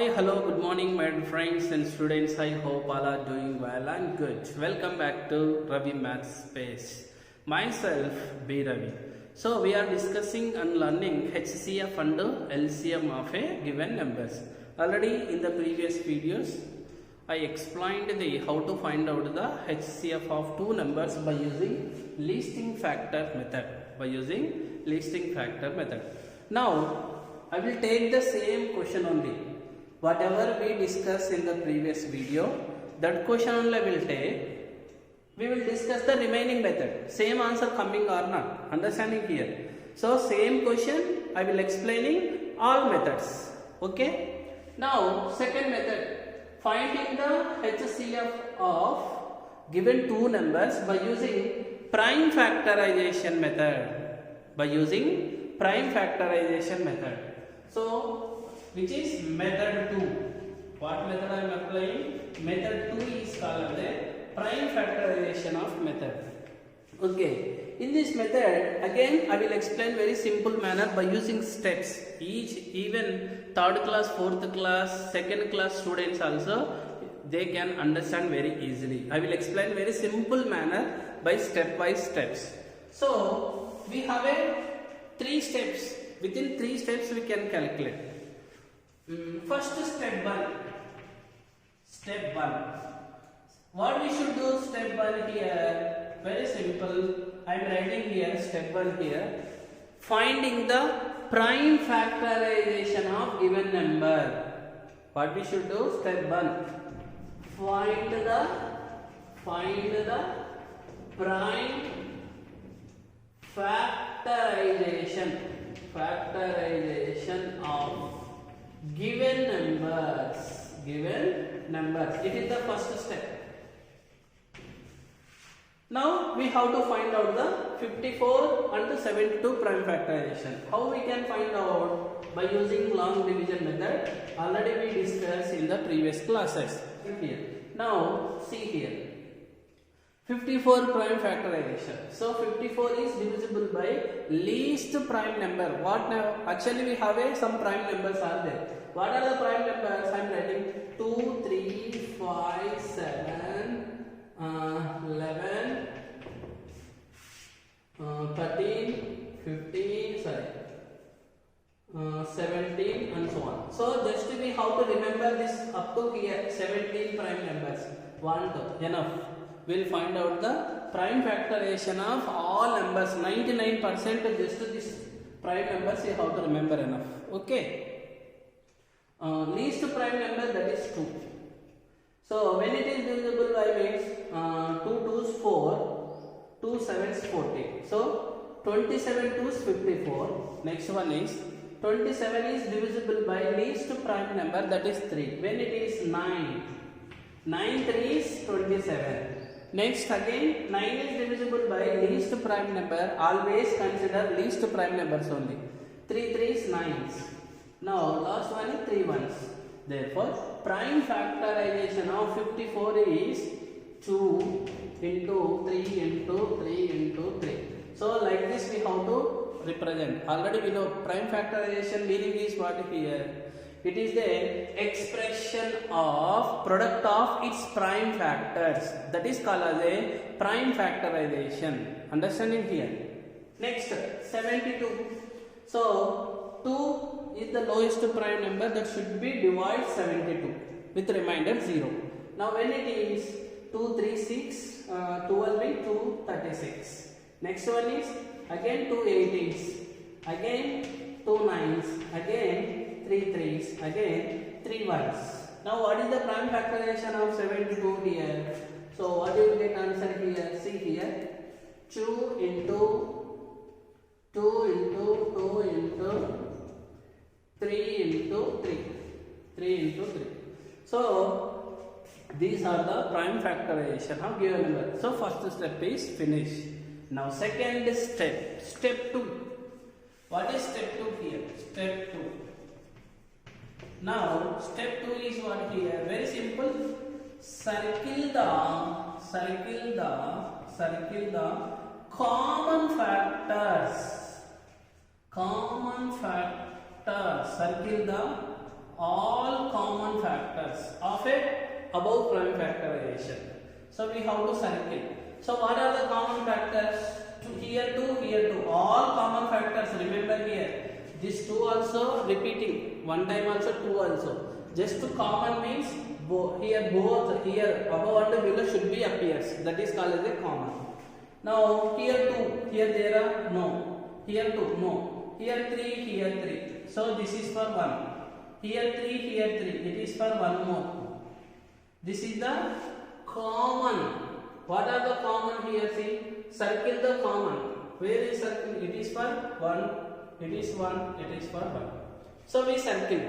Hi, hello, good morning, my dear friends and students. I hope all are doing well and good. Welcome back to Ravi Maths Space. Myself, B. Ravi. So, we are discussing and learning HCF and LCM of a given numbers. Already in the previous videos, I explained how to find out the HCF of two numbers by using leasting factor method. Now, I will take the same question only. Whatever we discussed in the previous video, that question only will take. We will discuss the remaining method. Same answer coming or not. Understanding here. So same question I will explaining all methods. Okay. Now second method. Finding the HCF of given two numbers by using prime factorization method. So which is method 2. What method I am applying? Method 2 is called the prime factorization of method. Okay. In this method, again I will explain very simple manner by using steps. Even third class, fourth class, second class students also, they can understand very easily. I will explain very simple manner by step-wise steps. So we have a 3 steps. Within 3 steps we can calculate. First step 1. What we should do step 1 here? Very simple. I am writing here step 1 here. Finding the prime factorization of given number. What we should do? Step 1. Find the prime factorization of given numbers. It is the first step. Now we have to find out the 54 and 72 prime factorization. How we can find out? By using long division method. Already we discussed in the previous classes. Here. Now see here. 54 prime factorization. So 54 is divisible by least prime number. What now? Actually we have some prime numbers are there. What are the prime numbers? I am writing 2, 3, 5, 7, 11, 13, 15, 17 and so on. So just we have to remember this up to here 17 prime numbers. 1, 2, enough. We'll find out the prime factorization of all numbers. 99% just this prime numbers you have to remember enough. Okay. Least prime number, that is 2. So when it is divisible by means 2 2s 4, 2 7s 14. So 27 2s 54. Next one is 27 is divisible by least prime number, that is 3. When it is 9, 9 3 is 27. Next again 9 is divisible by least prime number. Always consider least prime numbers only. 3 3 is 9s. Now last one is 3 1s. Therefore prime factorization of 54 is 2 into 3 into 3 into 3. So like this we have to represent. Already we know prime factorization meaning is what here. It is the expression of product of its prime factors. That is called as a prime factorization. Understanding here. Next 72. So 2 is the lowest prime number, that should be divide 72 with remainder 0. Now when it is 2 3 6, 12 by 2 36. Next one is again 2 18s, again 2 9s, again 3 3s, again 3 1s. Now what is the prime factorization of 72 here? So what you will get answer here? See here, 2 into 2 into 2 into 3 into 3. 3 into 3. So these are the prime factorization of given number. So first step is finished. Now second step, step 2. What is step 2 here? Step 2. Now step 2 is what here? Very simple. Circle the common factors. Circle the all common factors of a above prime factorization. So we have to circle. So what are the common factors? Here 2, all common factors. Remember here, this 2 also repeating, one time also 2 also. Just to common means here both, here above and below should be appears. That is called as a common. Now here 2, here there are no. Here 2, no. Here 3, here 3. So this is for 1. Here 3, here 3. It is for one more. This is the common. What are the common here? See, circle the common. Where is circle? It is for 1. It is 1. It is for 1. So we circle.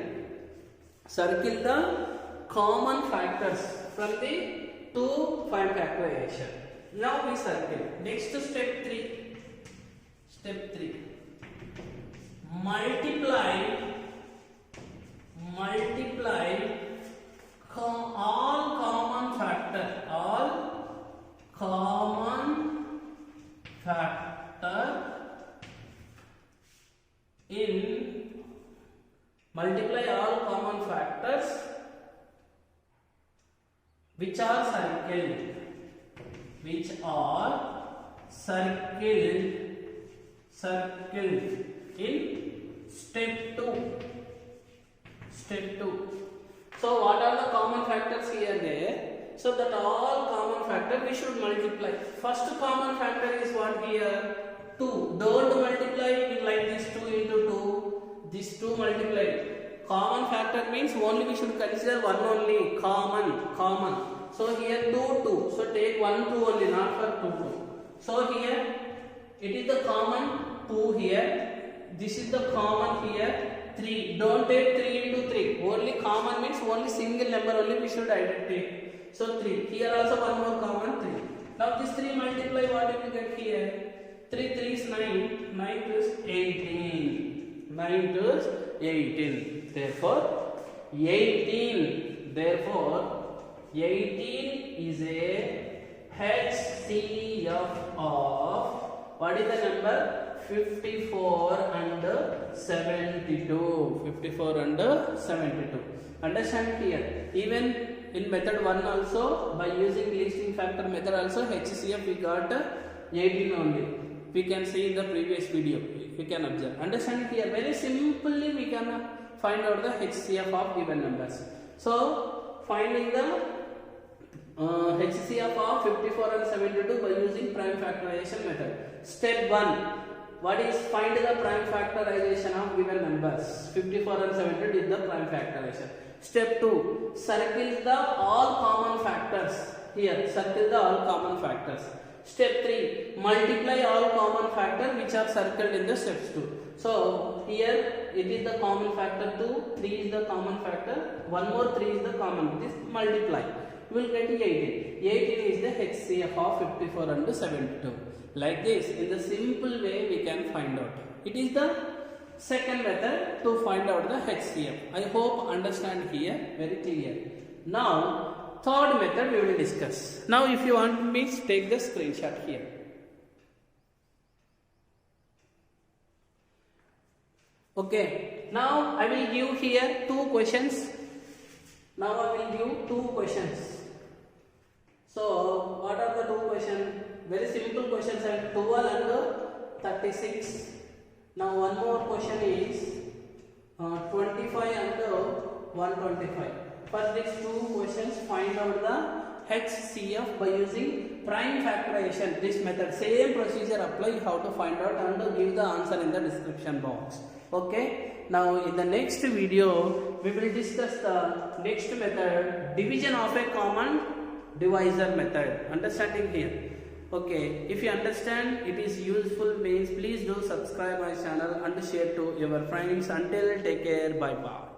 Circle the common factors from the 2 prime factorization. Now we circle. Next step 3. Step 3. Multiply all common factor. All common factor in multiply all common factors which are circled in step 2. So what are the common factors here there? So that all common factor we should multiply. First common factor is what here? 2. Don't multiply it like this 2 into 2. This 2 multiplied. Common factor means only we should consider one only. Common. So here 2. So take 1 2 only, not for 2. So here it is the common 2 here. This is the common here. 3. Don't take 3 into 3. Only common means only single number only we should identify. So 3. Here also one more common 3. Now this 3 multiply, what do we get here? 3 is 9. 9 is 18. 9 is 18. Therefore 18 is a HCF of, what is the number? 54 and 72. 54 and 72. Understand here? Even in method 1 also, by using listing factor method also, HCF we got 18 only. We can see in the previous video. We can observe. Understand here? Very simply we can find out the HCF of given numbers. So finding the HCF of 54 and 72 by using prime factorization method. Step 1. What is find the prime factorization of given numbers? 54 and 72 is the prime factorization. Step 2. Circle the all common factors. Here, circle the all common factors. Step 3. Multiply all common factors which are circled in the steps 2. So, here it is the common factor 2, 3 is the common factor, one more 3 is the common. This multiply. We will get 18. 18 is the HCF of 54 and 72. Like this, in the simple way we can find out. It is the second method to find out the HCF. I hope understand here very clear. Now, third method we will discuss. Now, if you want me, take the screenshot here. Okay. Now I will give here 2 questions. Now I will give 2 questions. So, what are the 2 questions? Very simple questions, and 12 and 36. Now one more question is 25 and 125. For these 2 questions, find out the HCF by using prime factorization. This method, same procedure apply. You have to find out and give the answer in the description box. Okay. Now in the next video, we will discuss the next method, division of a common divisor method. Understanding here? Okay, if you understand it is useful means please do subscribe my channel and share to your friends. Until take care, bye bye.